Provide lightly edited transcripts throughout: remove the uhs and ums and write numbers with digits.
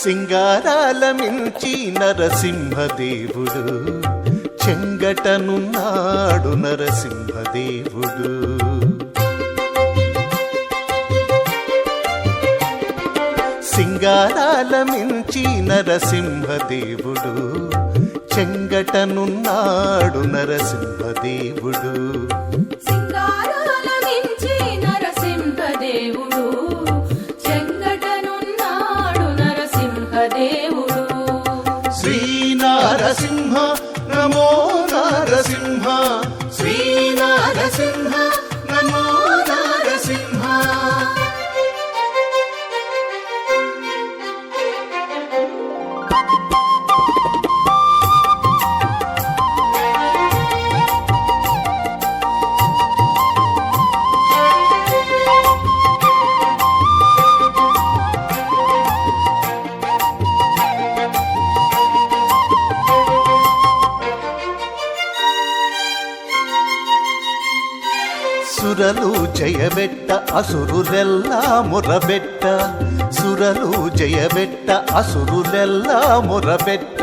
సింగారాల మించి నరసింహదేవుడు చెంగటనున్నాడు నరసింహదేవుడు. సింగారాల మించి నరసింహదేవుడు చెంగటనున్నాడు నరసింహదేవుడు. సింగారాల మించి నరసింహదేవుడు చెంగటనున్నాడు నరసింహదేవుడు. శ్రీ నరసింహ నమో నరసింహ, శ్రీ నరసింహ నమో నరసింహ. సురలు జయబెట్ట అసురులెల్లా మురబెట్ట, సురలు జయబెట్ట అసురులెల్లా మురబెట్ట,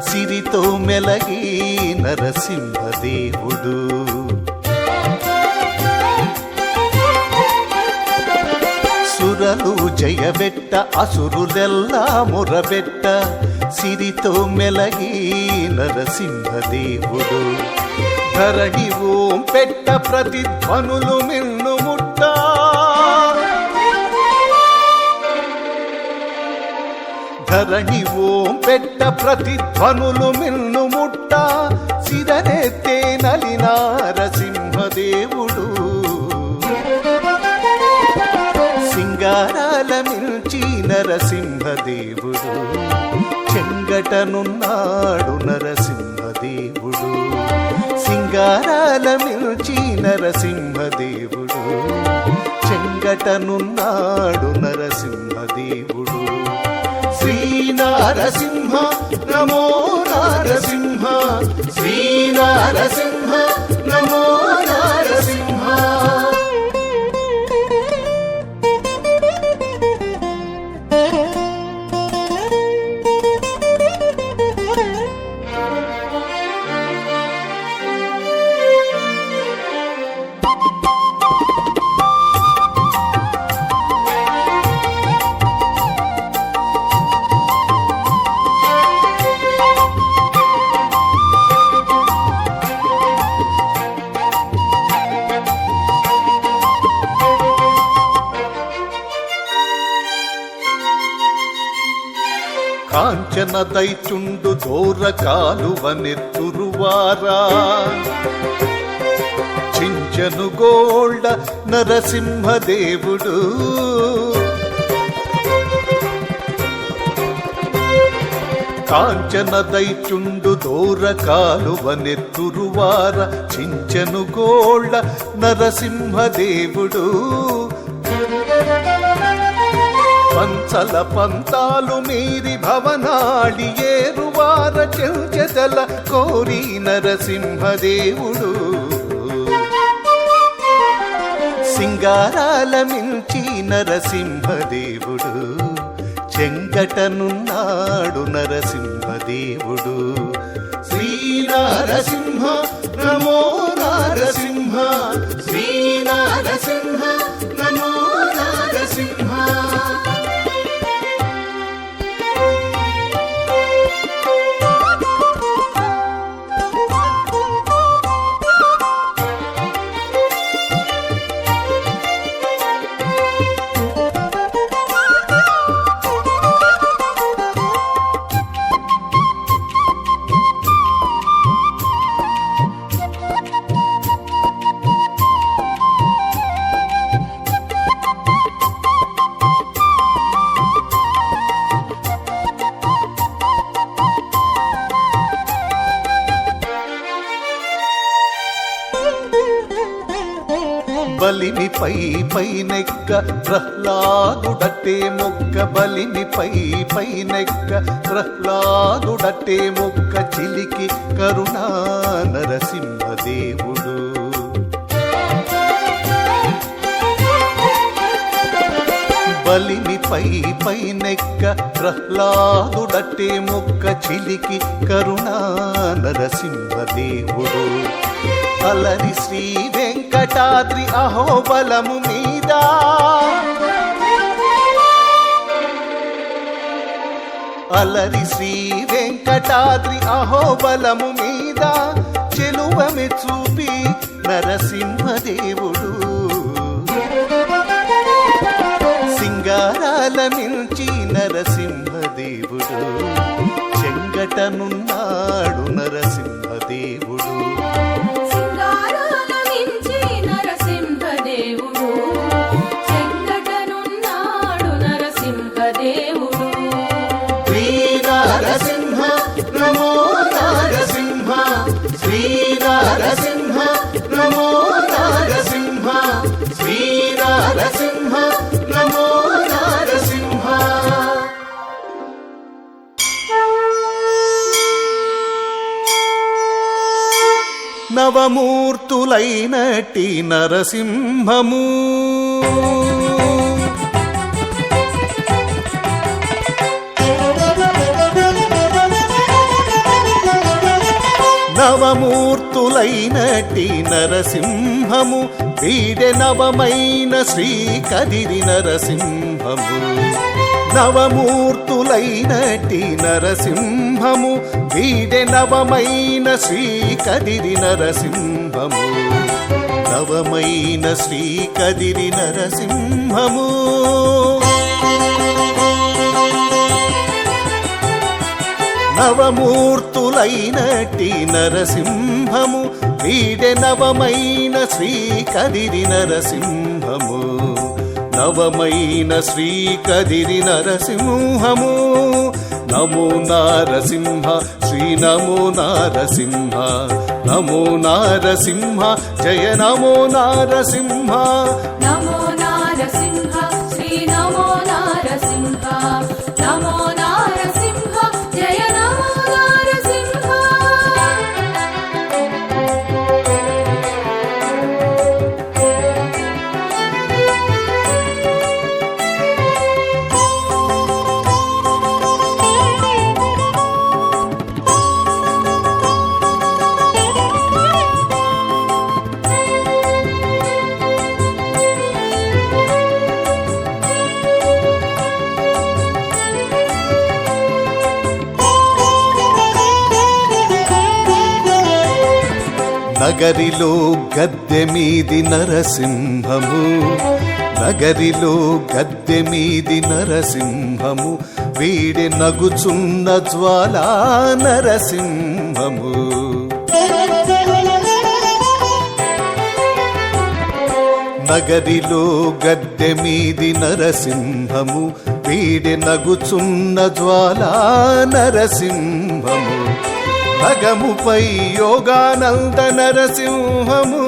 సిరితో మెలగి నరసింహదేవుడు. సురలు జయబెట్ట అసురులెల్లా మురబెట్ట, సిరితో మెలగి నరసింహదేవుడు. ధరణి ఓం పెట్ట ప్రతిధ్వనులు మిన్ను ముట్ట, ధరణి ఓం పెట్ట ప్రతిధ్వనులు మిన్ను ముట్ట, సిరనెత్తే నలి నరసింహదేవుడు. సింగారాల మించి నరసింహదేవుడు చెంగటనున్నాడు నరసింహదేవుడు. సింగారాల మించి నరసింహదేవుడు చెంగటనున్నాడు నరసింహదేవుడు. శ్రీ నరసింహ నమో నరసింహ, శ్రీ నరసింహ నమో నరసింహ. కాంచన దైచుండు దూర కాలువనెత్తురువారా, చించను గోల్డ నరసింహదేవుడు. కాంచన దైచుండు దూర కాలువనెత్తురువార, చించను గోల్డ నరసింహదేవుడు. పంచల పంతాలు మీరి భవనాడి ఏరువార చెంచెదల కోరి నరసింహదేవుడు. సింగారాల మించి నరసింహదేవుడు చెంగటనున్నాడు నరసింహదేవుడు. శ్రీ నరసింహ నమో నరసింహ, శ్రీ నరసింహ నమో నరసింహ. బలిని పై పైనెక్క ప్రహ్లాదుడట్టే మొక్క, బలిని పై పైనెక్క ప్రహ్లాదుడట్టే మొక్క, చిలికి కరుణా నరసింహదేవుడు. బలిని పైనెక్క ప్రహ్లాదుడట్టే మొక్క చిలికి కరుణా నరసింహదేవుడు అలరి శ్రీ వెంకటాద్రి అహోబలము మీద అలరి శ్రీ వెంకటాద్రి అహోబలము మీద చెలువమె చూపి నరసింహదేవుడు సింగారాల మించి నరసింహదేవుడు చెంగటనున్నాడు నరసింహదేవుడు సింగారాల మించి నరసింహదేవుడు చెంగటనున్నాడు నరసింహదేవుడు శ్రీ నరసింహ నమో నరసింహ శ్రీ నరసింహ నమో నరసింహ శ్రీ నరసింహ నమో నరసింహ నవమూర్తులైనటి నరసింహము నవమూర్తులైనటి నరసింహము వీడే నవమైన శ్రీ కదిరి నరసింహము నవమూర్తులైనటి నరసింహము వీడే నవమైన శ్రీ కదిరి నరసింహము నవమైన శ్రీ కదిరి నరసింహము నవమూర్తులైనటి నరసింహము వీడే నవమైన శ్రీ కదిరి నరసింహము నవమైన శ్రీ కదిరి నరసింహము నమో నారసింహ శ్రీ నమో నారసింహ నమో నారసింహ జయ నమో నారసింహ నమో నారసింహ శ్రీ నమో నారసింహ నమో నారసింహ జయ నమో నారసింహ నగరిలో గద్దె మీది నరసింహము నగరిలో గద్దె మీది నరసింహము వీడి నగుచున్న జ్వాలా నరసింహము నగరిలో గద్దె మీది నరసింహము వీడి నగుచున్న జ్వాలా నరసింహము భగముపై యోగానంద నరసింహము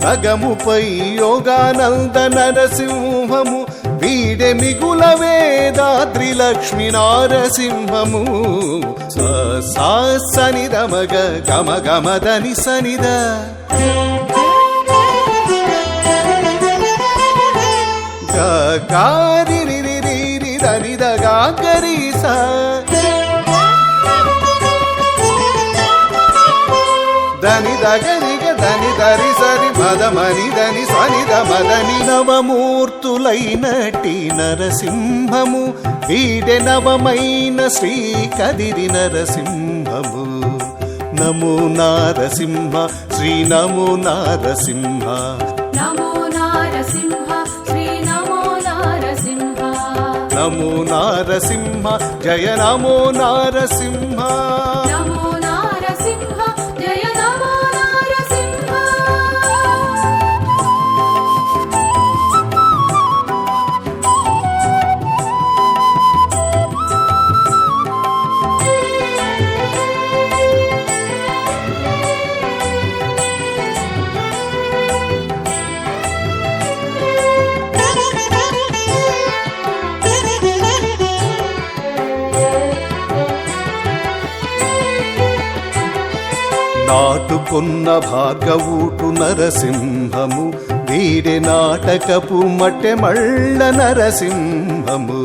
భగముపై యోగానంద నరసింహము వీడే మిగుల వేదాద్రి లక్ష్మీ నారసింహము సా సనిద మగ గమ గమదని సనిద గారి దనిద గాగరీస దని దగరిగ దని దరి సరి మదమని దని సనిద మదని నవమూర్తులైనటి నరసింహము వీడే నవమైన శ్రీ కదిరి నరసింహము నమో నారసింహ శ్రీ నమో నారసింహ నమో నారసింహ శ్రీ నమో నారసింహ నమో నారసింహ జయ నమో నారసింహ నమో నారసింహ జయ నమో నారసింహ నాటుకున్న భార్గవూటు నరసింహము వీడి నాటకపు మట్టె మళ్ళ నరసింహము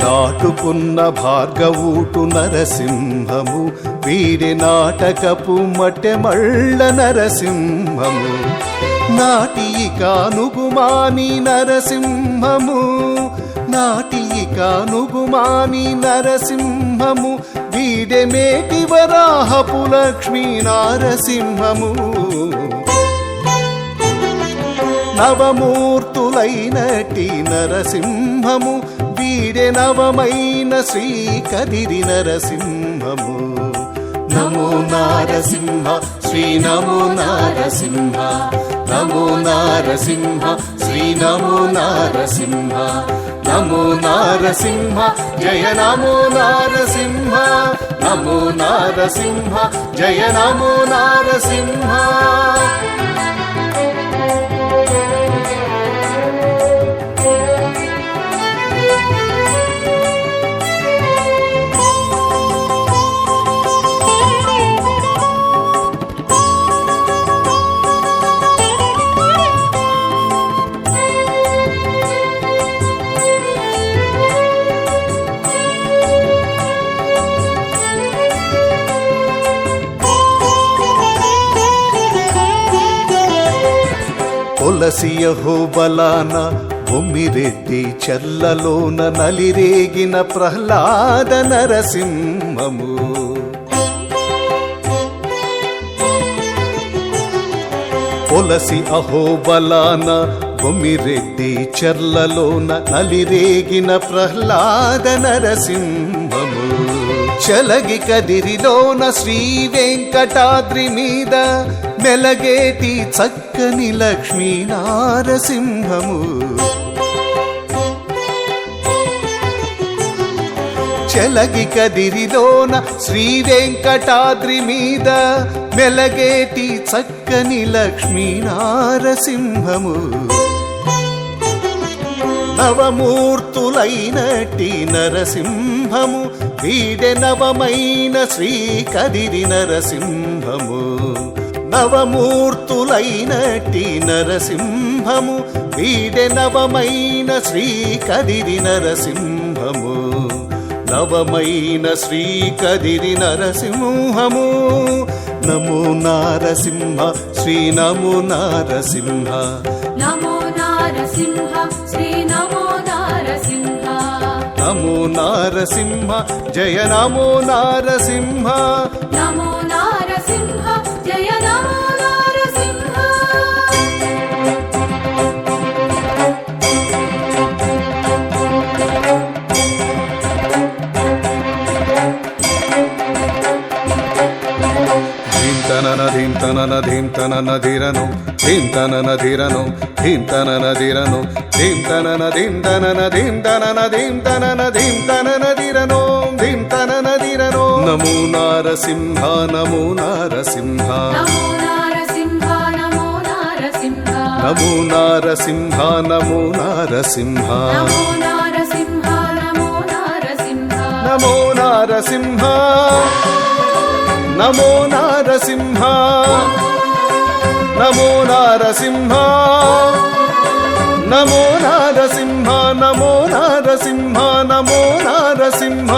నాటుకున్న భార్గవూటు నరసింహము వీడి నాటకపు మట్టె మళ్ళ నరసింహము నాటి కానుగుమాని నరసింహము నాటి కానుగుమాని నరసింహము వీడే మేటి వరాహపు లక్ష్మీ నారసింహము నవమూర్తులైనటి నరసింహము వీడే నవమైన శ్రీ కదిరి నరసింహము నమో నారసింహ శ్రీ నమో నారసింహ నమో నారసింహ శ్రీ నమో నారసింహ నమో నారసింహ జయ నమో నారసింహ నమో నారసింహ జయ నమో నారసింహ తులసియహో బలాన బొమ్మిరెడ్డి చల్లలోన నలిరేగిన ప్రహ్లాద నరసింహము తులసి అహోబలాన బొమ్మిరెడ్డి చర్లలోన నలిరేగిన ప్రహ్లాద నరసింహము చలగి కదిరిలోన శ్రీ వెంకటాద్రి మీద మెలగేటి చక్కని లక్ష్మీ నారసింహము చలగి కదిరిలోన శ్రీ వెంకటాద్రి మీద మెలగేటి చక్కని లక్ష్మీ నారసింహము నవమూర్తులైనటి నరసింహము వీడే నవమైన శ్రీ కదిరి నరసింహము నవమూర్తులైనటి నరసింహము వీడే నవమైన శ్రీ కదిరి నరసింహము నవమైన శ్రీ కదిరి నరసింహము నమో నారసింహ శ్రీ నమో నారసింహ నమో నారసింహ శ్రీ నమో నారసింహ నమో నారసింహ జయ నమో నారసింహ నమో నారసింహ జయ నమో నారసింహ ధీం తనన ధీం తనన ధీరను ధీం తనన ధీరను ధీం తనన ధీరను ధీం తనన ధీం తనన ధీం తనన ధీం తనన ధీం తనన ధీరను ధీం తనన ధీరను నమో నారసింహ నమో నారసింహ నమో నారసింహ నమో నారసింహ నమో నారసింహ నమో నారసింహ నమో నారసింహ నమో నారసింహ నమో నారసింహ నమో నారసింహ నమో నారసింహ నమో నారసింహ నమో నారసింహ నమో నారసింహ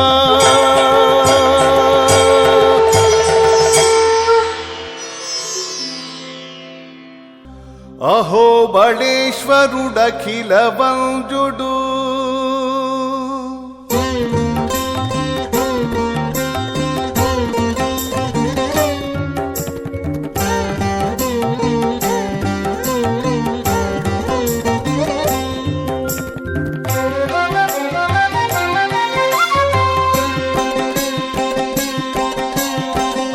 అహో బళేశ్వరుడఖిల వంజుడు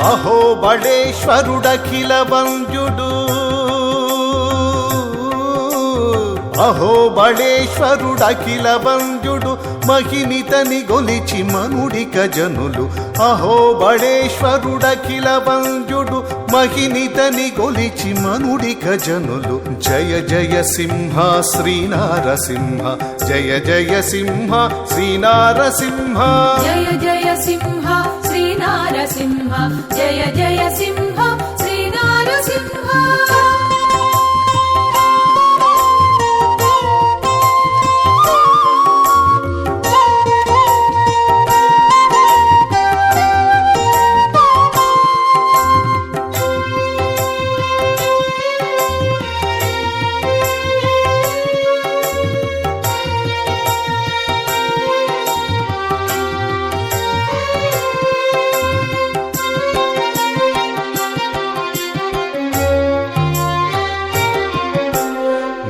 అహో బళేశ్వరుడఖిల వంజుడు అహో బళేశ్వరుడఖిల వంజుడు మహినితని గొలిచి మనుడిక జనులు అహో బళేశ్వరుడఖిల వంజుడు మహినితని గొలిచి మనుడిక జనులు జయ జయ సింహ శ్రీనారసింహ జయ జయ సింహ శ్రీనారసింహ జయ జయ సింహ శ్రీ నారసింహ జయ జయ సింహ శ్రీ నారసింహ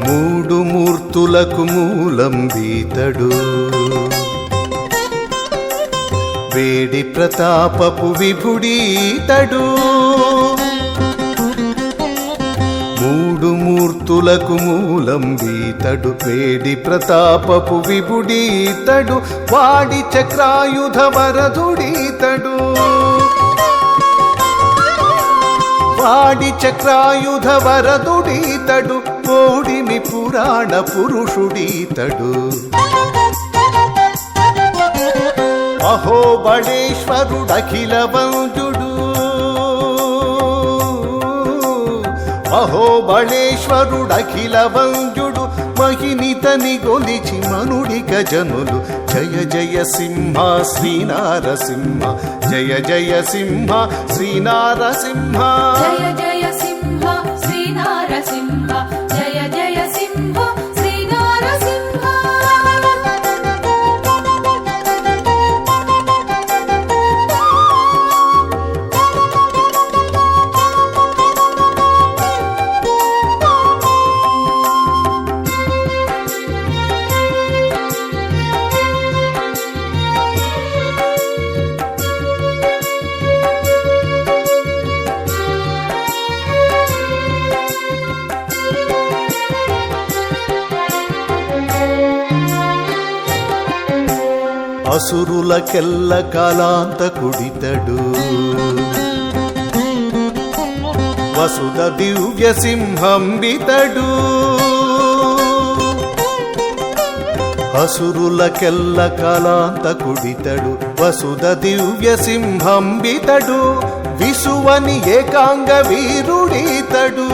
మూడు మూర్తులకు మూలం వీతడు వేడి ప్రతాపపు విభుడీతడు మూడు మూర్తులకు మూలం వీతడు వేడి ప్రతాపపు విభుడీతడు వాడి చక్రాయుధ వరదుడీతడు వాడి చక్రాయుధ వరదుడీతడు కోడిమి పురాణ పురుషుడీతడు అహోబళేశ్వరుడఖిల వంజుడు అహోబళేశ్వరుడఖిల వంజుడు మహినితని గొలిచి మనుడిక జనులు జయ జయ సింహ శ్రీ నారసింహ జయ జయ సింహ శ్రీ నారసింహ జయ జయ సింహ శ్రీ నారసింహ జయ జయ సింహ శ్రీ నారసింహ అసురులకెల్ల కాలాంతకుడితడు వసుద దివ్య సింహంబితడు అసురులకెల్ల కాలాంతకుడితడు వసుద దివ్య సింహంబితడు విసువని ఏకాంగ వీరుడీతడు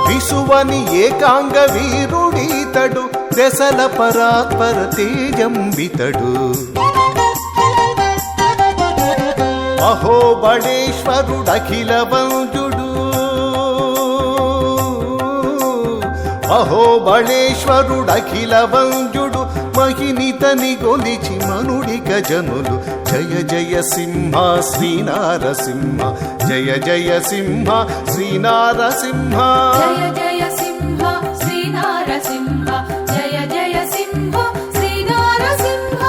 విసువని ఏకాంగ వీరుడీతడు దశల పరాత్పర తేజంబితడు అహోబళేశ్వరుడఖిల వంజుడు అహోబళేశ్వరుడఖిల వంజుడు మహినితని గొలిచి మనుడిక జనులు జయ జయ సింహ శ్రీ నారసింహ జయ జయ సింహ శ్రీ నారసింహ జయ జయ సింహ శ్రీ నారసింహ జయ జయ సింహ శ్రీ నారసింహ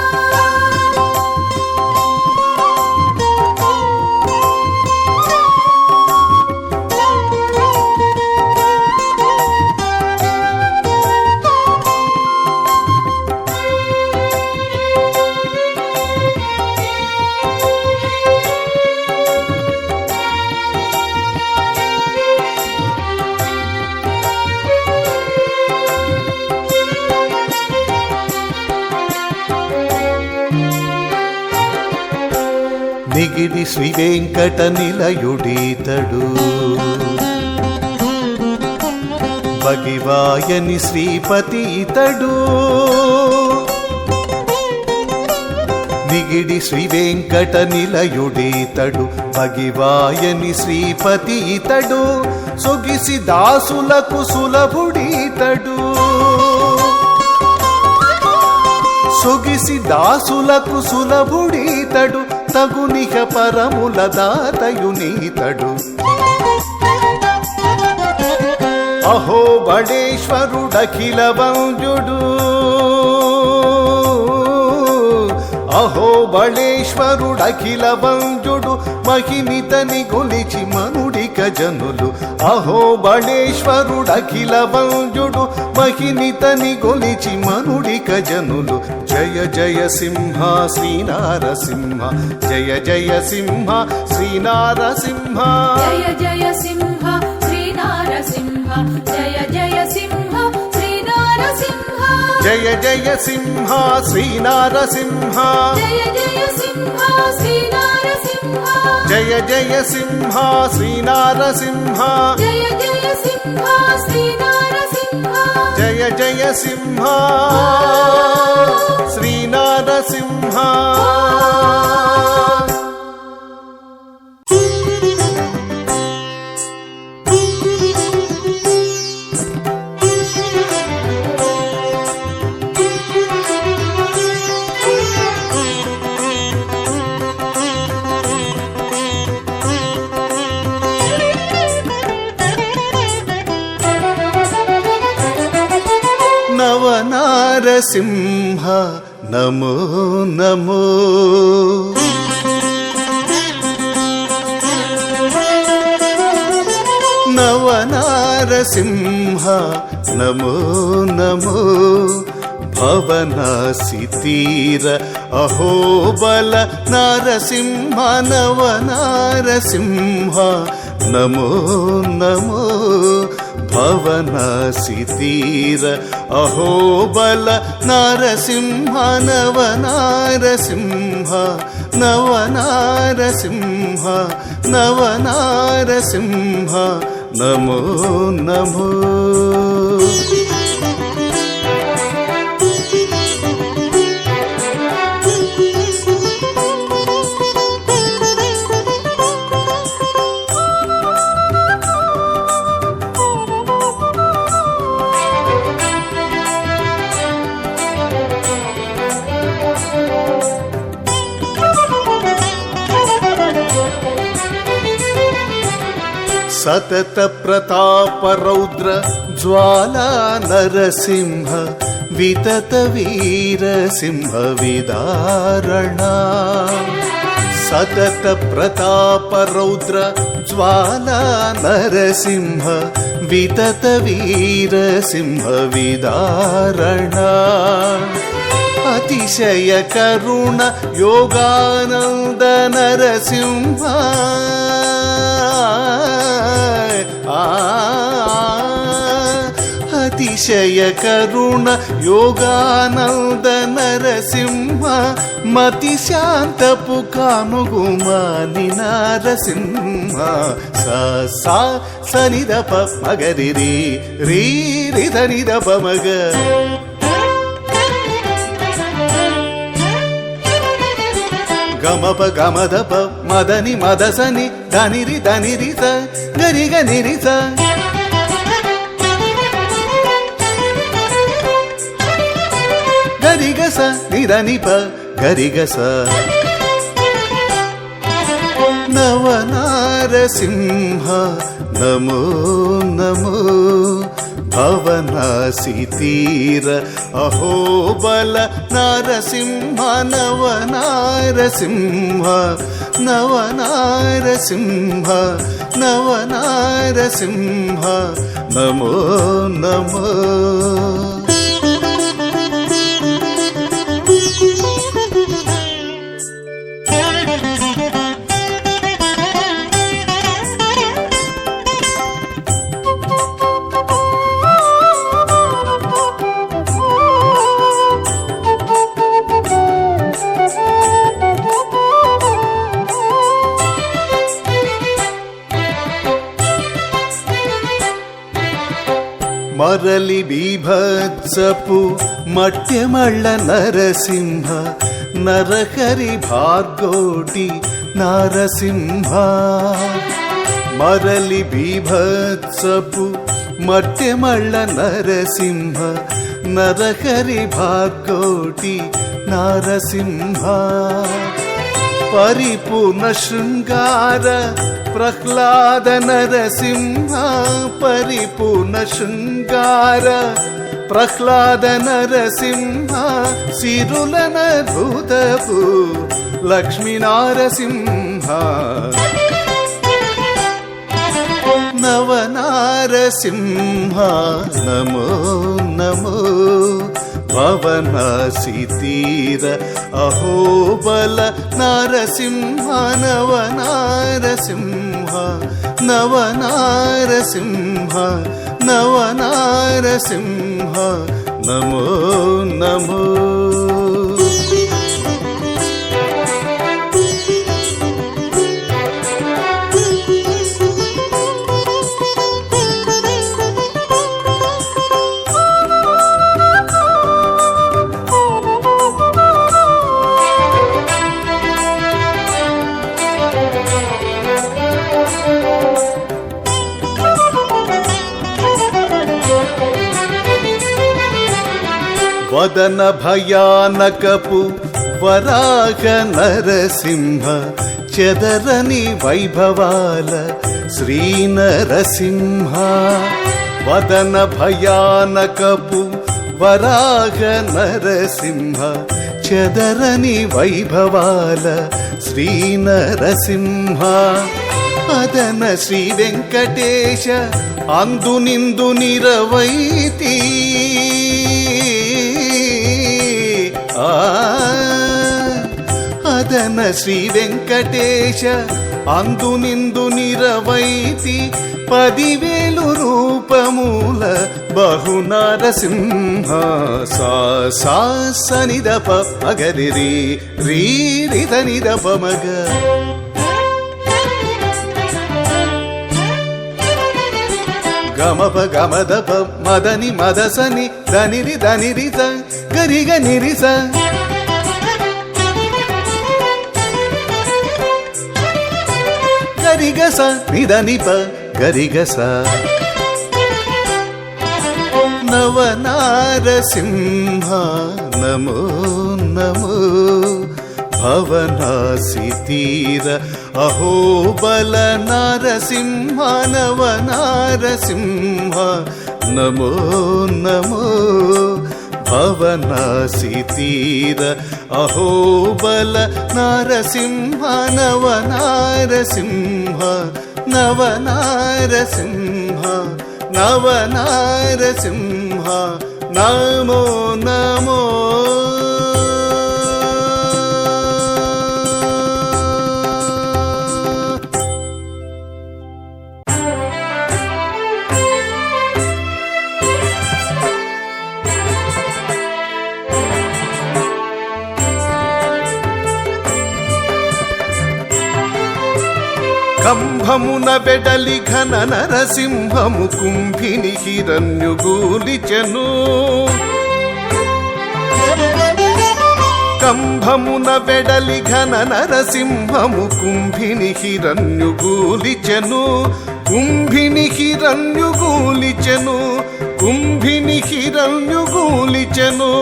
నిగిడి శ్రీ వెంకట నిలయుడీతడు భగివాయని శ్రీపతి ఇతడు నిగిడి శ్రీ వెంకట నిలయుడీతడు భగివాయని శ్రీపతి ఇతడు సొగిసి దాసులకు సులభుడీతడు సొగిసి దాసులకు సులభుడీతడు తగునిక పరముల దాతయునీతడు అహోబళేశ్వరుడఖిల వంజుడు అహోబళేశ్వరుడఖిల వంజుడు మహినితని గొలిచి మనుడిక జనులు అహోబళేశ్వరుడఖిల వంజుడు మహినితని గొలిచి మనుడిక జనులు జయ జయ సింహ శ్రీ నారసింహ జయ జయ సింహ శ్రీ నారసింహ జయ జయ సింహ శ్రీ నారసింహ జయ జయ సింహ శ్రీ నారసింహ జయ జయ సింహ శ్రీనారసింహ జయ జయ సింహ శ్రీనారసింహ జయ జయ సింహ శ్రీనారసింహ జయ జయ సింహ శ్రీనారసింహ జయ జయ సింహ శ్రీనారసింహ నవనారసింహ నమో నమో నవనారసింహ నమో నమో భవనాసి తీర అహోబల నారసింహ నవనారసింహ నమో నమో భవనాసి తీర అహోబల నారసింహ నవనారసింహ నవనారసింహ నవనారసింహ నమో నమో సతత ప్రతాప రౌద్ర జ్వాలా నరసింహ వితత వీర సింహ విదారణ సతత ప్రతాప రౌద్ర జ్వాలా నరసింహ వితత వీర సింహ విదారణ అతిశయ కరుణ యోగానంద నరసింహ అతిశయ కరుణ యోగానంద నరసింహ మతి శాంతపు కానుగుమాని నరసింహ సా సనిదప మగరి రీ రిధనిదప మగ గమప గమదప మదని మదసని ధనిరి ధనిరి స గరి గనిరి స గరిగస నిరనిప గరిగస నవనారసింహ నమో నమో భవనాసి తీర అహోబల నారసింహ నవనారసింహ నవనారసింహ నవనారసింహ నమో నమో మరలి బీభత్సపు మట్యమళ్ళ నరసింహ నరహరి భార్గోటి నారసింహ మరలి బీభత్సపు మట్యమళ్ళ నరసింహ నరహరి భార్గోటి నారసింహ పరిపూర్ణ శృంగార ప్రహ్లాద నరసింహ పరిపూర్ణ శృంగార ప్రహ్లాద నరసింహ సిరులన భూతపు లక్ష్మీ నారసింహ నవనారసింహ నమో నమో భవనాసి తీర అహోబల నారసింహ నవనారసింహ నవనారసింహ నవనారసింహ నమో నమో. వదన భయానకపు వరాహ నరసింహ చెదరని వైభవాల శ్రీ నరసింహ. వదన భయానకపు వరాహ నరసింహ చెదరని వైభవాల శ్రీ నరసింహ. అదన శ్రీ వెంకటేశ అందునిందు నిరవైతి. అదన శ్రీ వెంకటేశ అందునిందు నిరవైతి. 10,000 రూపముల బహునరసింహ. సా సా సనిదప మగరి రీ రీ రిధనిదప మగ. గమప గమదప మదని మదసని ధనిరి ధనిరిస గరిగ నిరిస. గరిగస నిధనిప గరిగస. నవనారసింహ నమో నమో. భవనాసి తీర అహోబల నారసింహ. నవనారసింహ నమో నమో. భవనాసి తీర అహోబల నారసింహ. నవనారసింహ నవనారసింహ నవనారసింహ నమో నమో. కంభమున వెడలి ఘన నరసింహము కుంభిని హిరణ్యుగూలిచెను. కంభమున వెడలి ఘన నరసింహము కుంభిని హిరణ్యుగూలిచెను. కుంభిని హిరణ్యుగూలిచెను. కుంభిని హిరణ్యుగూలిచెను.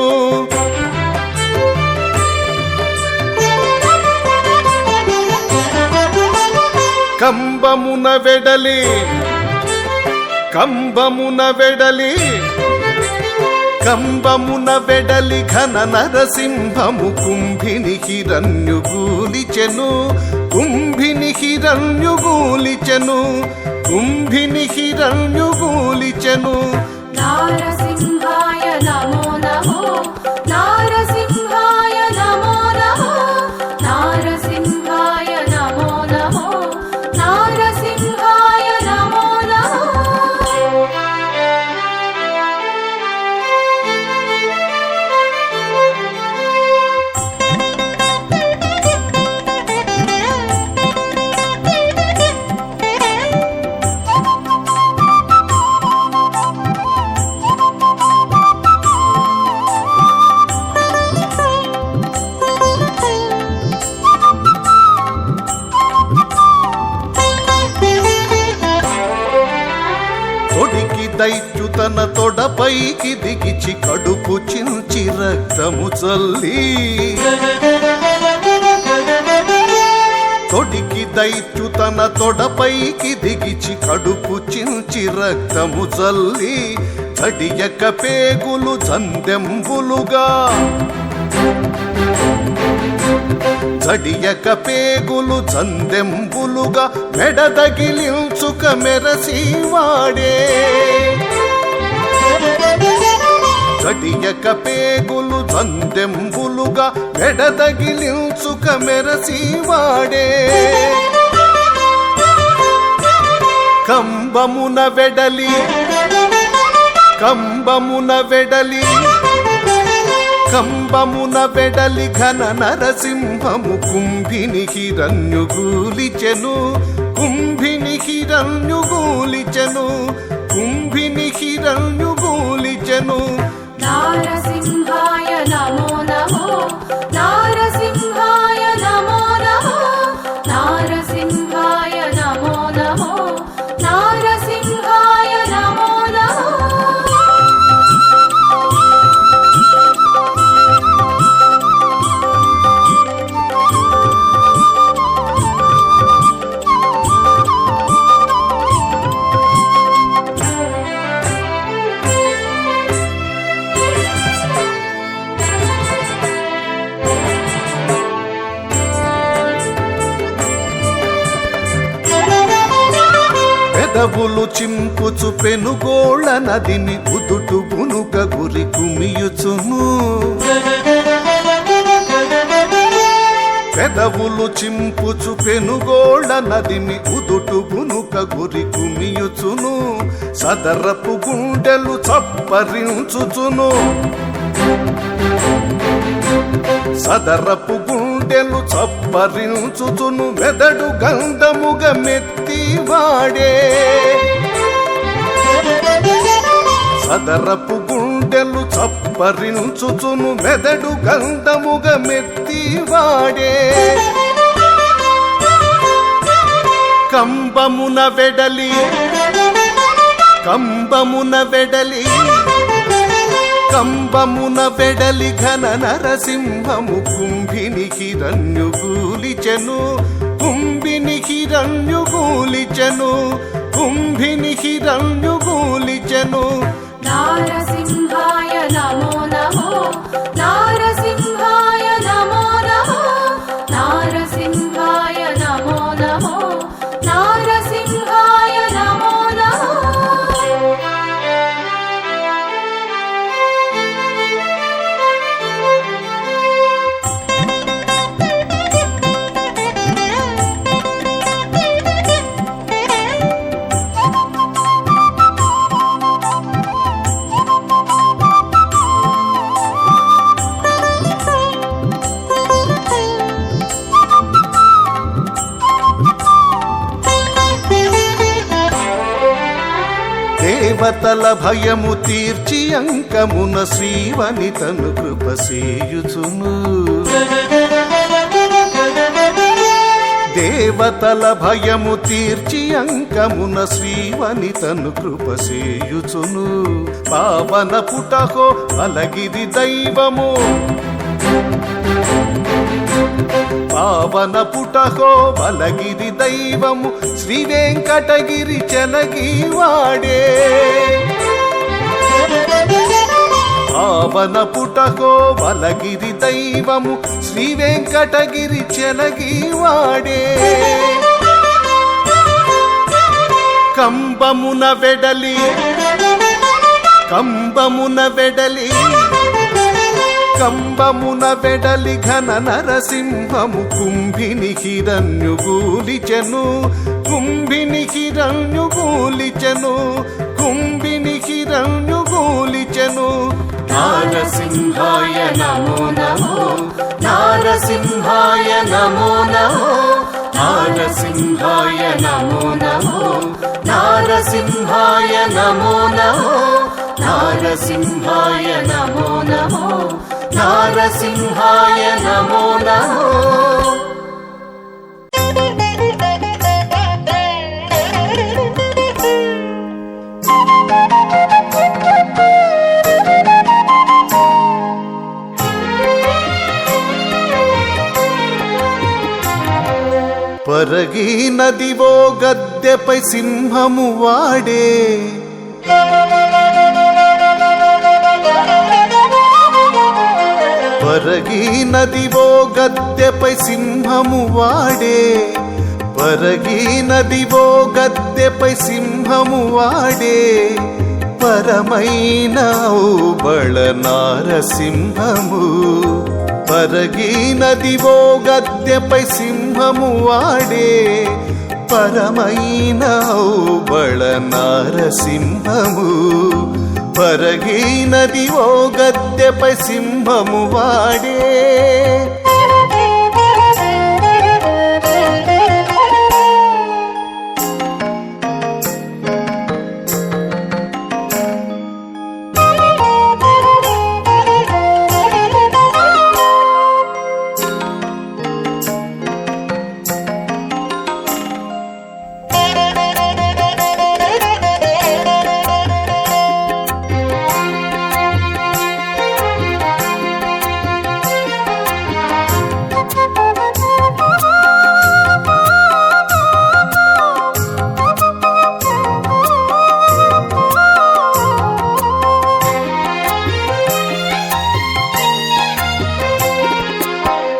కంబమున వెడలి కంబమున వెడలి కంబమున వెడలి ఘన నరసింహము కుంభిని హిరణ్యుగూలిచెను. కుంభిని హిరణ్యుగూలిచెను. కుంభిని హిరణ్యుగూలిచెను. నారసింహాయ నమో నమో. నారసింహాయ నమో నమో. నారసింహాయ నమో నమో. నారసింహాయ నమో నమో. దైత్యు తన తొడపైకి దిగిచి కడుపు చించి రక్తము చల్లి. తొడికి దైత్యు తన తొడపైకి దిగిచి కడుపు చించి రక్తము చల్లి. చడియక పేగులు చందెంబులుగా చడియక పేగులు చందెంబులుగా మెడదగిలించుక మెరసివాడే. చడియక పేగులు చందెంబులుగా మెడదగిలించుక మెరసివాడే. కంబమున వెడలి కంబమున వెడలి కంబమున వెడలి ఘన నరసింహము కుంభిని హిరణ్యుగూలిచెను కుంభిని హిరణ్యుగూలిచెను కుంభిని హిరణ్యుగూలిచెను నారసింహాయ నమో నమో నారసింహాయ నమో నమో నారసింహాయ నమో నమో నారసింహాయ నమో నమో పెదవులు చింపుచు పెనుగోళ నదిని ఉదుటు బునుక గురి కుమియుచును పెదవులు చింపుచు పెనుగోళ నదిని ఉదుటు బునుక గురి కుమియుచును సదరపు గుండెలు చప్పరించుచును సదరపు గుండెలు చప్పరించుచును మెదడు గంధముగ మెత్తివాడే సదరపు గుండెలు చప్పరించుచును మెదడు గంధముగ మెత్తివాడే కంబమున వెడలి కంబమున వెడలి కంబమున వెడలి ఘన నరసింహము కుంభిని హిరణ్యుగూలిచెను కుంభిని హిరణ్యుగూలిచెను కుంభిని హిరణ్యుగూలిచెను నారసింహాయ నమో నమో నారసింహాయ నమో నమో నారసింహాయ నమో నమో నారసింహాయ నమో నమో దేవతల భయము తీర్చి అంకమున శ్రీవనితను కృపసేయుచును దేవతల భయము తీర్చి అంకమున శ్రీవనితను కృపసేయుచును పావన పుటహో అలగిరి దైవము పావన పుటహో బలగిరి దైవము శ్రీ వెంకటగిరి చెలగివాడే పావన పుటహో బలగిరి దైవము శ్రీ వెంకటగిరి చెలగివాడే కంబమున వెడలి కంబమున వెడలి కంబమున వెడలి ఘన నరసింహము కుంభిని హిరణ్యుగూలిచెను కుంభిని హిరణ్యుగూలిచెను కుంభిని హిరణ్యుగూలిచెను నారసింహాయ నమో నమో నారసింహాయ నమో నమో నారసింహాయ నమో నమో నారసింహాయ నమో నమో నారసింహాయ నమో నమో నారసింహాయ నమో నమో పరగి నదివో గద్దెపై సింహము వాడే పరగి నదివో గద్దెపై సింహము వాడే పరగి నదివో గద్దెపై సింహము వాడే పరమైన బళ నారసింహము పరగి నదివో గద్దెపై సింహము వాడే పరమైన బళ నారసింహము పరగి నదివో గద్దెపై సింహము సింహము వాడే.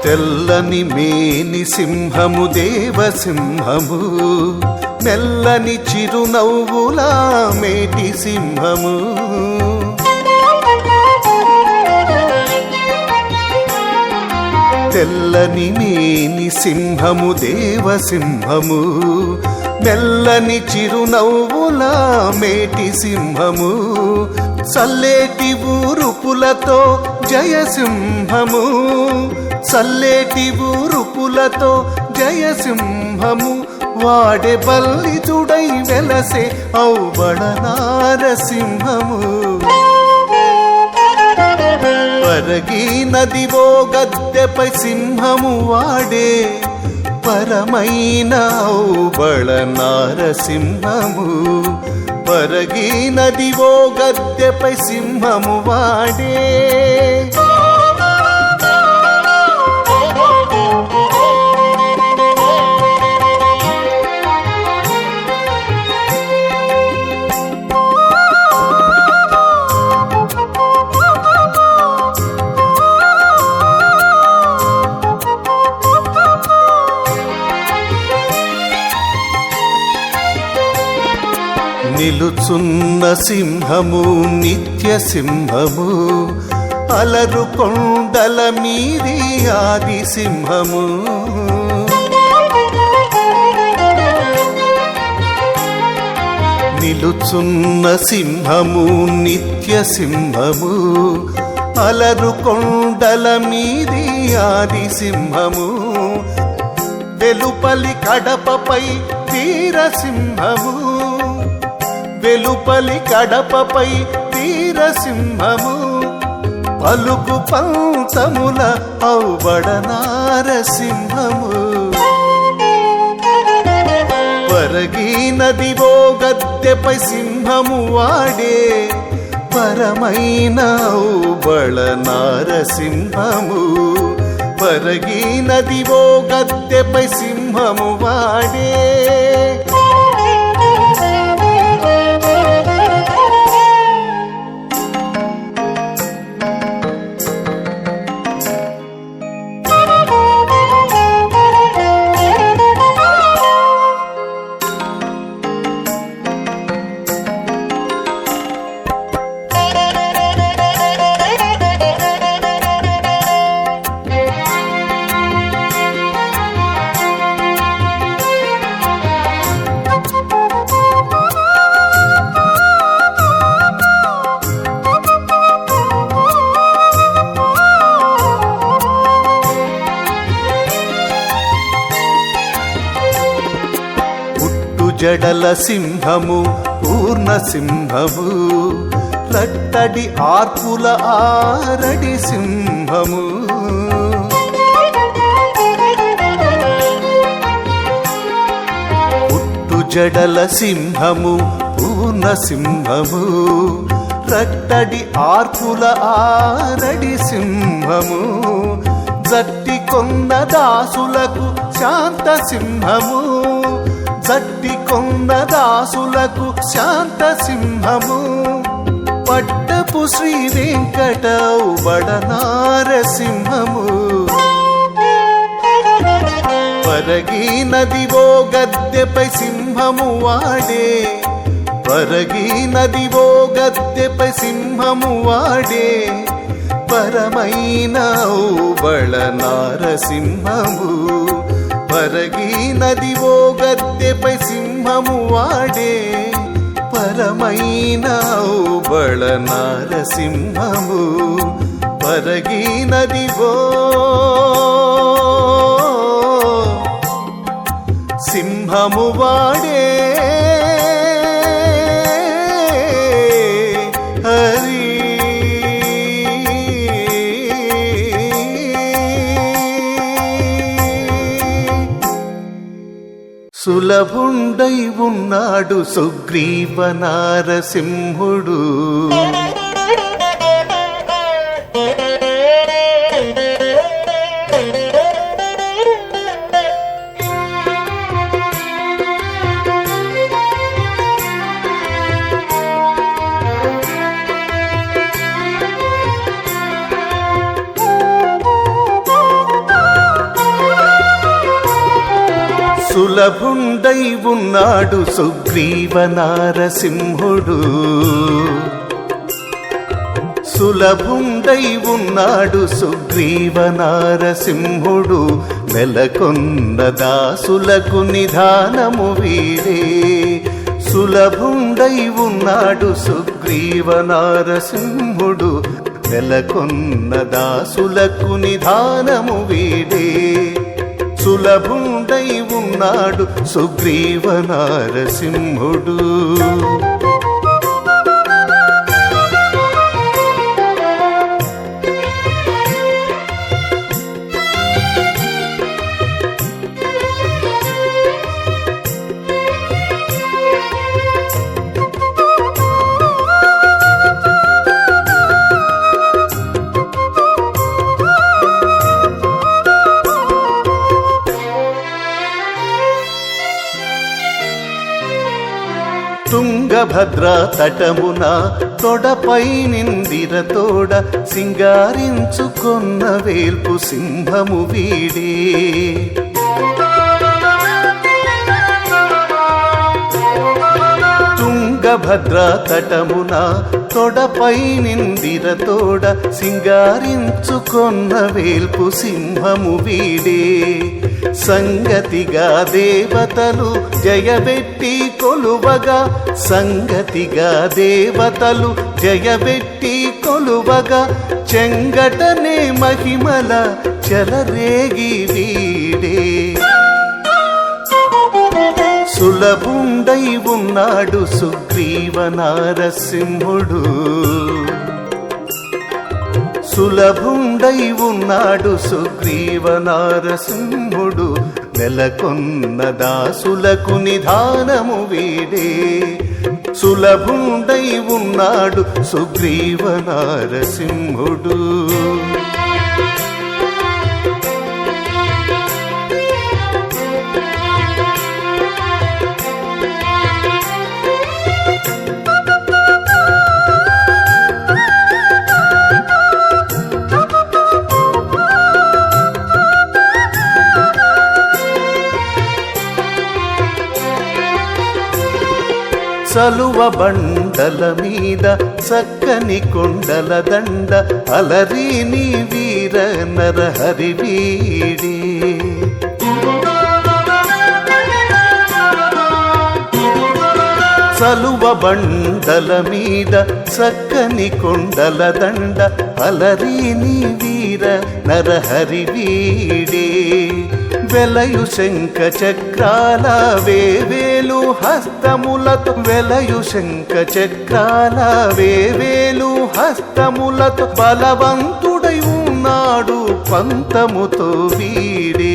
తెల్లని మేని సింహము దేవసింహము, మెల్లని చిరునవ్వులా మేటి సింహము. తెల్లని మేని సింహము దేవసింహము, మెల్లని చిరునవ్వులా మేటి సింహము. సల్లేటి ఊరుపులతో జయసింహము, సల్లేటి ఊరుపులతో జయసింహము. వాడే బల్లితుడై వెలసే ఔబళ నారసింహము. పరగి నదివో గద్దెపై సింహము వాడే, పరమైన ఔబళ నారసింహము. పరగి నదివో గద్దెపై సింహము వాడే. నిలుచున్న సింహము నిత్య సింహము, అలరు కొండల మీది ఆది సింహము. నిలుచున్న సింహము నిత్య సింహము, అలరు కొండల మీది ఆది సింహము. వెలుపలి కడపపై వీరసింహము, వెలుపలి కడపపై వీరసింహము. పలుకు పంతముల ఔబళ నారసింహము. పరగి నదివో గద్దెపై సింహము వాడే, పరమైన ఔబళ నారసింహము. పరగి నదివో గద్దెపై సింహము వాడే. జడల సింహము పూర్ణ సింహము, లట్టడి ఆర్పుల ఆరడి సింహము. పుట్టు జడల సింహము పూర్ణ సింహము, లట్టడి ఆర్పుల ఆరడి సింహము. జట్టి కొన్న దాసులకు శాంత సింహము, జట్టి కొన్న దాసులకు శాంత సింహము. పట్టపు శ్రీ వెంకట ఔబళ నారసింహము. పరగి నదివో గద్దెపై సింహము వాడే, పరగి నదివో గద్దెపై సింహము వాడే. పరమైన ఔబళ నారసింహము. పరగి నదివో గద్దెపై సింహము వాడే, పరమైన ఔబళ నారసింహము. పరగినదిగో సింహము వాడే హరి సులభుండై ఉన్నాడు సుగ్రీవ నారసింహుడు సులభుండై ఉన్నాడు సుగ్రీవ నారసింహుడు సులభుండై ఉన్నాడు సుగ్రీవ నారసింహుడు నెలకొన్న దాసులకు నిధానము వీడే సులభుండై ఉన్నాడు సుగ్రీవ నారసింహుడు నెలకొన్న దాసులకు నిధానము వీడే సులభుండై ఉన్నాడు సుగ్రీవ నారసింహుడు తుంగభద్ర తటమున తొడపై నిందిర తోడ సింగారించుకొన్న వేల్పు సింహము వీడే తుంగభద్ర తటమున తొడపై నిందిర తోడ సింగారించుకొన్న వేల్పు సింహము వీడే సంగతిగా దేవతలు జయబెట్టి కొలువగా సంగతిగా దేవతలు జయబెట్టి కొలువగా చెంగటనే మహిమల చెలరేగి వీడే సులభుండై ఉన్నాడు సుగ్రీవ నారసింహుడు సులభుండై ఉన్నాడు సుగ్రీవ నారసింహుడు నెలకొన్న దాసులకు నిధానము వీడే సులభుండై ఉన్నాడు సుగ్రీవ నారసింహుడు సలువ బండల మీద చక్కని కొండల దండ అలరీని వీర నరహరి వీడే సలువ బండల మీద చక్కని కొండల దండ అలరీని వీర నరహరి వీడే వెలయు శంఖ చక్రాల వేవేలు హస్తములతో వెలయు శంఖ చక్రాల వేవేలు హస్తములతో బలవంతుడై ఉన్నాడు పంతముతో వీడే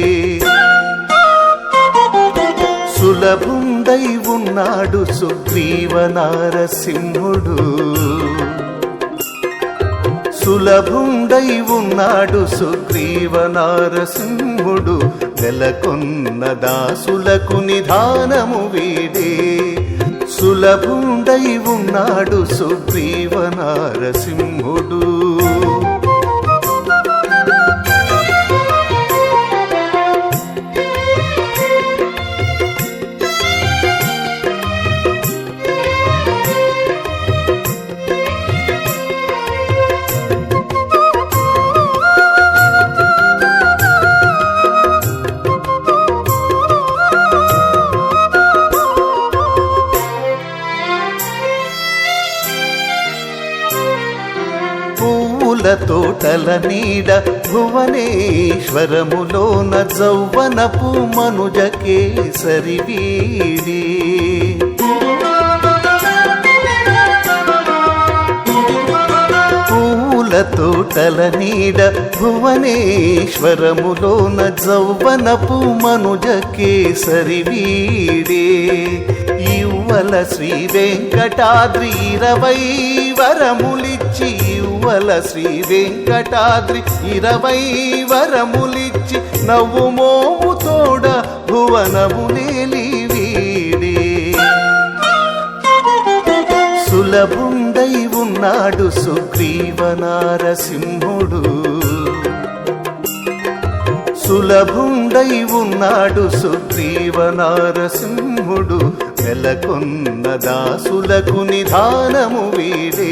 సులభుండై ఉన్నాడు సుగ్రీవ నారసింహుడు సులభుండై ఉన్నాడు సుగ్రీవ నారసింహుడు నెలకొన్న దాసులకు నిధానము వీడే సులభుండై ఉన్నాడు సుగ్రీవ నారసింహుడు పూల తోటల నీడ భువనేశ్వరములోన జౌవనపు మనుజ కేసరి వీడి పూల తోటల నీడ భువనేశ్వరములోన జౌవనపు మనుజ కేసరి వీడే ఇవ్వల శ్రీ వెంకటాద్రి 20 వరములిచ్చి ఇవ్వల శ్రీ వెంకటాద్రి 20 వరములిచ్చి నవ్వు మోము తోడ భువనమునేలి వీడే సులభుండై ఉన్నాడు సుగ్రీవ నారసింహుడు సులభుండై ఉన్నాడు సుగ్రీవ నారసింహుడు నెలకొన్న దాసులకు నిధానము వీడే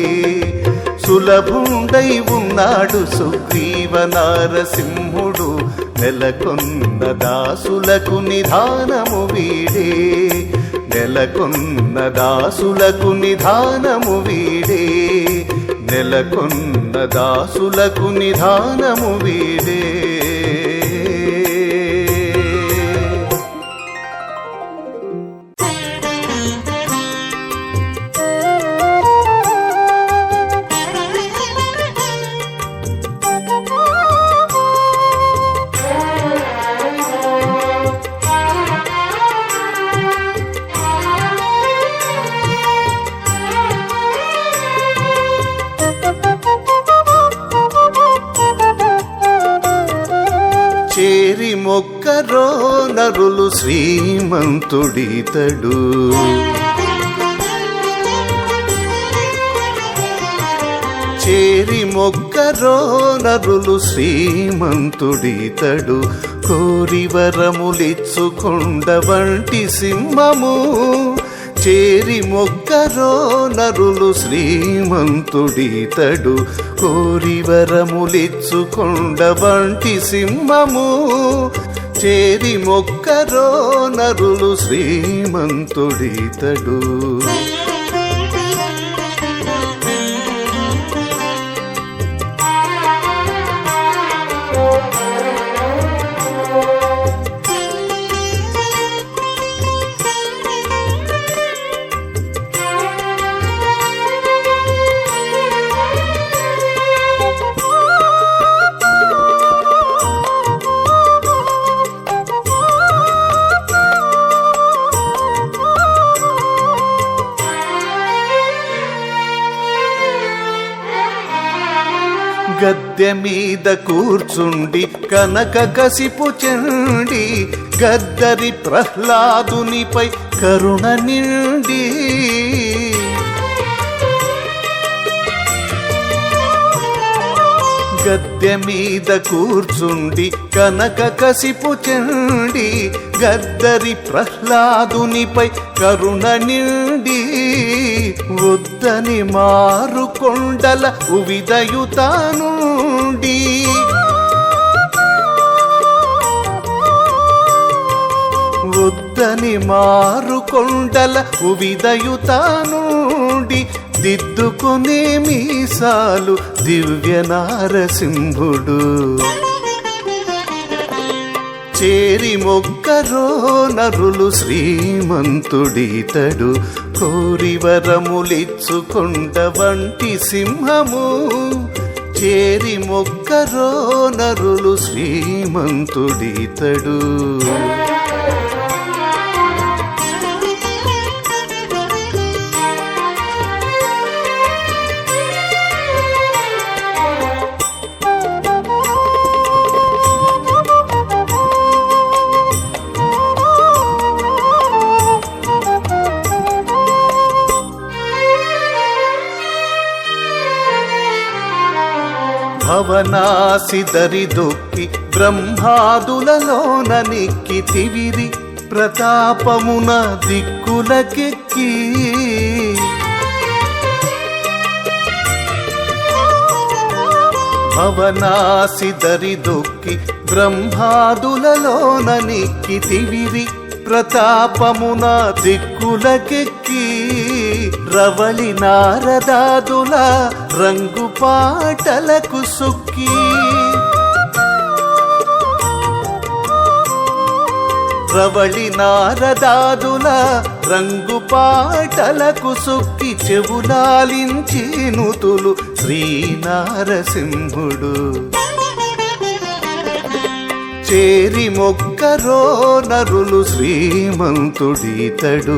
సులభుండై ఉన్నాడు సుగ్రీవ నారసింహుడు నెలకొన్న దాసులకు నిధానము వీడే నెలకొన్న దాసులకు నిధానము వీడే నెలకొన్న దాసులకు నిధానము వీడే చేరి మొక్కరో నరులు శ్రీమంతుడితడు చేరి మొక్కరో నరులు శ్రీమంతుడితడు కోరి వరములిచ్చుకొండ వంటి సింహము చేరి మొక్కరో నరులు శ్రీమంతుడితడు కోరి వరములిచ్చుకొండ వంటి సింహము చేరి మొక్కరో నరులు శ్రీమంతుడితడు గద్దె మీద కూర్చుండి కనక కసిపు చెండి గద్దరి ప్రహ్లాదునిపై కరుణ నిండి గద్దె మీద కూర్చుండి కనక కసిపు చెండి గద్దరి ప్రహ్లాదునిపై కరుణ నిండి వద్దని మారు కొండల ఉవిదయుతానుండి వద్దని మారు కొండల ఉవిదయుతానుండి దిద్దుకునే మీసాలు దివ్య నారసింహుడు చేరి మొక్కరో నరులు శ్రీమంతుడితడు కోరి వరములిచ్చుకొండ వంటి సింహము చేరి మొక్కరో నరులు శ్రీమంతుడితడు భవనాసి దరిదొక్కి బ్రహ్మాదులలోన నిక్కి తివిరి ప్రతాపమున దిక్కులకెక్కి భవనాసి దరిదొక్కి బ్రహ్మాదులలోన నిక్కి తివిరి ప్రతాపమున దిక్కులకెక్కి రవళి నారదాదుల రంగు పాటలకు సొక్కి రవళి నారదాదుల రంగు పాటలకు సొక్కి చెవులాలించి నుతులు శ్రీనారసింహుడు చేరి మొక్కరో నరులు శ్రీమంతుడితడు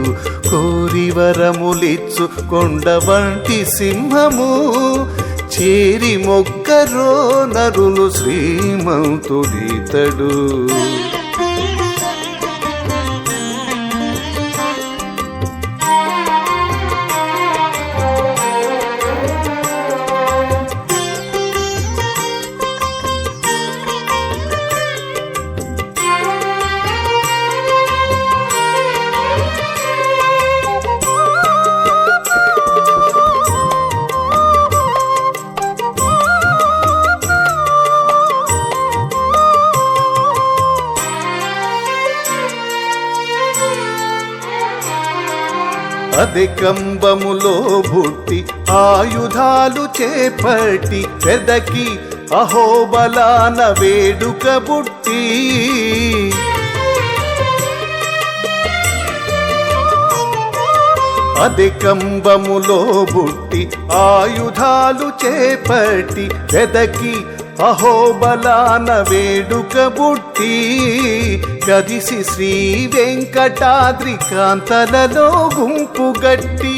కోరి వరములిచ్చు కొండ వంటి సింహము చేరి మొక్కరో నరులు శ్రీమంతుడితడు అధికంబములో బుట్టి ఆయుధాలు చేపట్టి పెదకి అహోబలాన వేడుక బుట్టి అధికంబములో బుట్టి ఆయుధాలు చేపట్టి పెదకి అహోబలాన వేడుక బుట్టి కదిసి శ్రీ వెంకటాద్రి కాంతలలో గుంపు గట్టి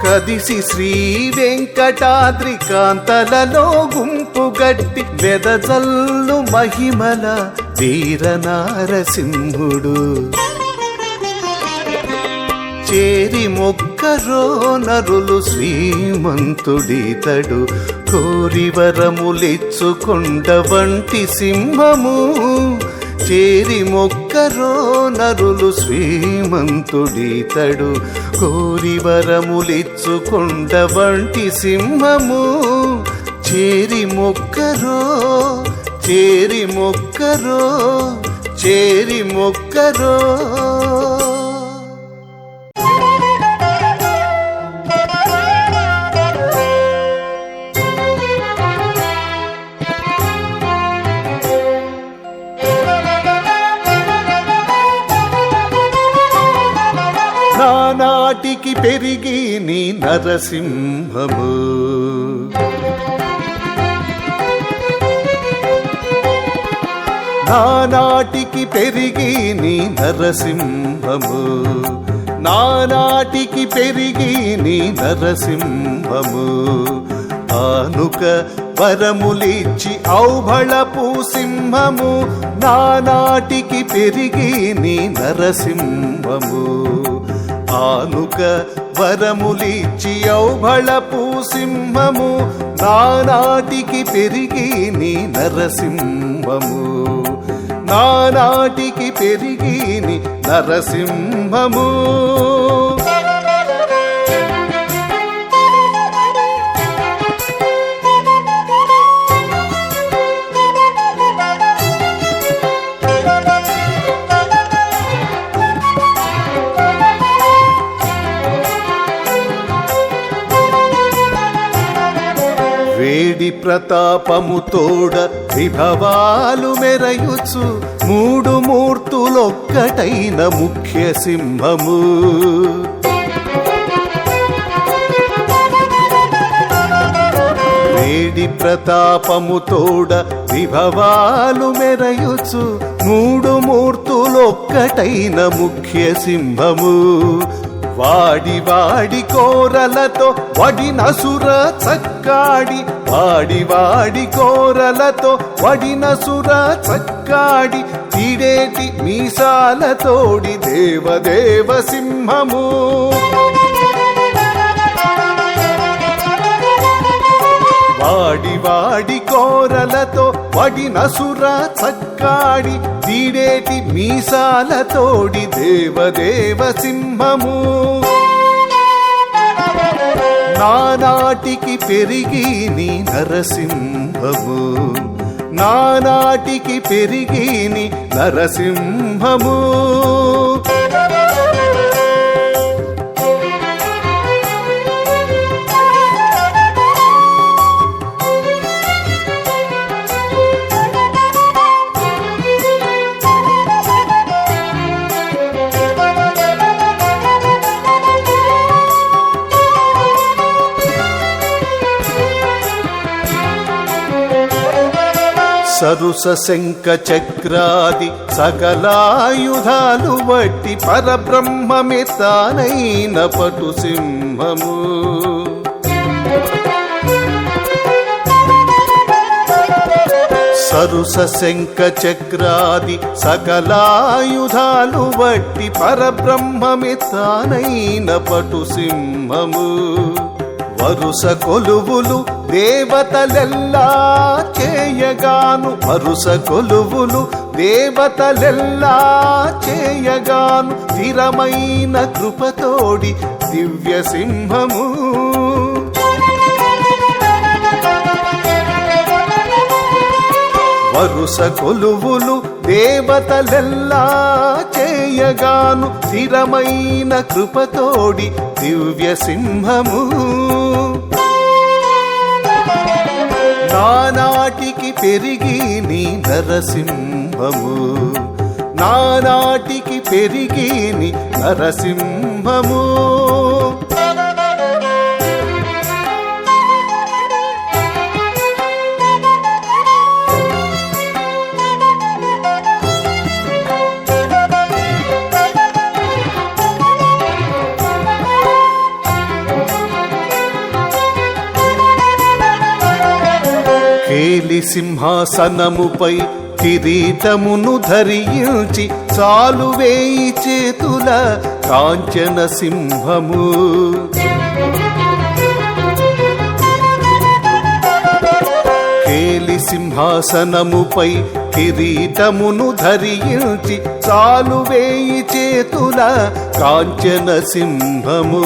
కదిసి శ్రీ వెంకటాద్రి కాంతలలో గుంపు గట్టి వెదజల్లు మహిమల వీరనారసింహుడు చేరి మొక్కరో నరులు శ్రీమంతుడితడు కోరి వరములిచ్చు కొండ వంటి సింహము చేరి మొక్కరో నరులు శ్రీమంతుడితడు కోరి వరములిచ్చు కొండ వంటి సింహము చేరి మొక్కరో చేరి మొక్కరో చేరి మొక్కరో నాటికి పెరిగి నీ నరసింహము నానాటికి పెరిగి నీ నరసింహము నానాటికి పెరిగి నీ నరసింహము ఆనుక వరములిచ్చి ఔభళపు సింహము నానాటికి పెరిగి నీ నరసింహము ఆనుక వరములిచ్చి ఔభళపు సింహము నానాటికి పెరిగి నీ నరసింహము నానాటికి పెరిగి నీ నరసింహము వేడి ప్రతాపము తోడ విభవాలు మెరయుచు మూడు మూర్తులొక్కటైన ముఖ్య సింహము వేడి ప్రతాపము తోడ విభవాలు మెరయుచు మూడు మూర్తులొక్కటైన ముఖ్య సింహము వాడి వాడి కోరలతో వడినసుర చక్కాడి వాడి వాడి కోరలతో వడినసుర చక్కాడి తీడేటి మీసాలతోడి దేవదేవ సింహము వాడి వాడి కోరలతో వడినసుర చక్కాడి తీడేటి మీసాలతోడి దేవదేవ సింహము నానాటికి పెరిగి నీ నరసింహము నానాటికి పెరిగిని నరసింహము. సరుస శంఖ చక్రాది సకలాయుధాలు వట్టి పరబ్రహ్మమే తానైన పటు సింహము. సరుస శంఖ చక్రాది సకలాయుధాలు వట్టి పరబ్రహ్మమే తానైన పటు సింహము. వరుస కొలువులు దేవతలెల్లా చేయగాను, వరుస కొలువులు దేవతలెల్లా చేయగాను, స్థిరమైన కృపతోడి దివ్య సింహము. వరుస కొలువులు దేవతలెల్లా చేయగాను, స్థిరమైన కృపతోడి దివ్య సింహము. నానాటికి పెరిగి నీ నరసింహము, నానాటికి పెరిగి నీ నరసింహము. కేలి సింహాసనముపై కిరీటమును ధరించి చాలు వేయి చేతుల కాంచన సింహము. కేలి సింహాసనముపై కిరీటమును ధరించి చాలు వేయి చేతుల కాంచన సింహము.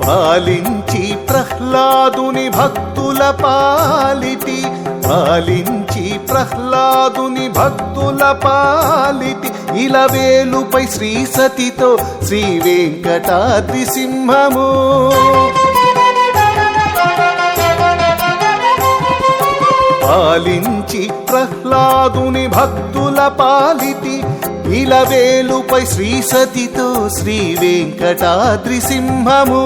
పాలించి ప్రహ్లాదుని భక్తుల పాలిటి, పాలించి ప్రహ్లాదుని భక్తుల పాలిటి, ఇలవేలుపై శ్రీ సతితో శ్రీ వెంకటాద్రి సింహము. పాలించి ప్రహ్లాదుని భక్తుల పాలిటి, ఇలవేలుపై శ్రీ సతితో శ్రీ వెంకటాద్రి సింహము.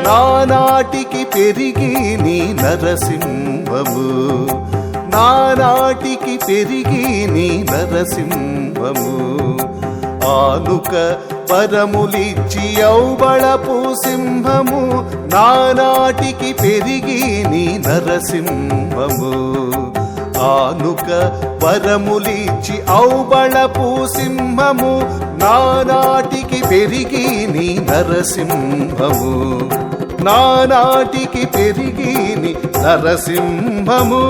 నానాటికి పెరిగి నీ నరసింహము, నానాటికి పెరిగి నీ నరసింహము. ఆనుక పరములిచ్చి ఔబళపు సింహము, నానాటికి పెరిగి నీ నరసింహము. ఆనుక వరములిచ్చి ఔబళపు సింహము, నానాటికి పెరిగి నీ నరసింహము, నానాటికి పెరిగి నీ నరసింహము.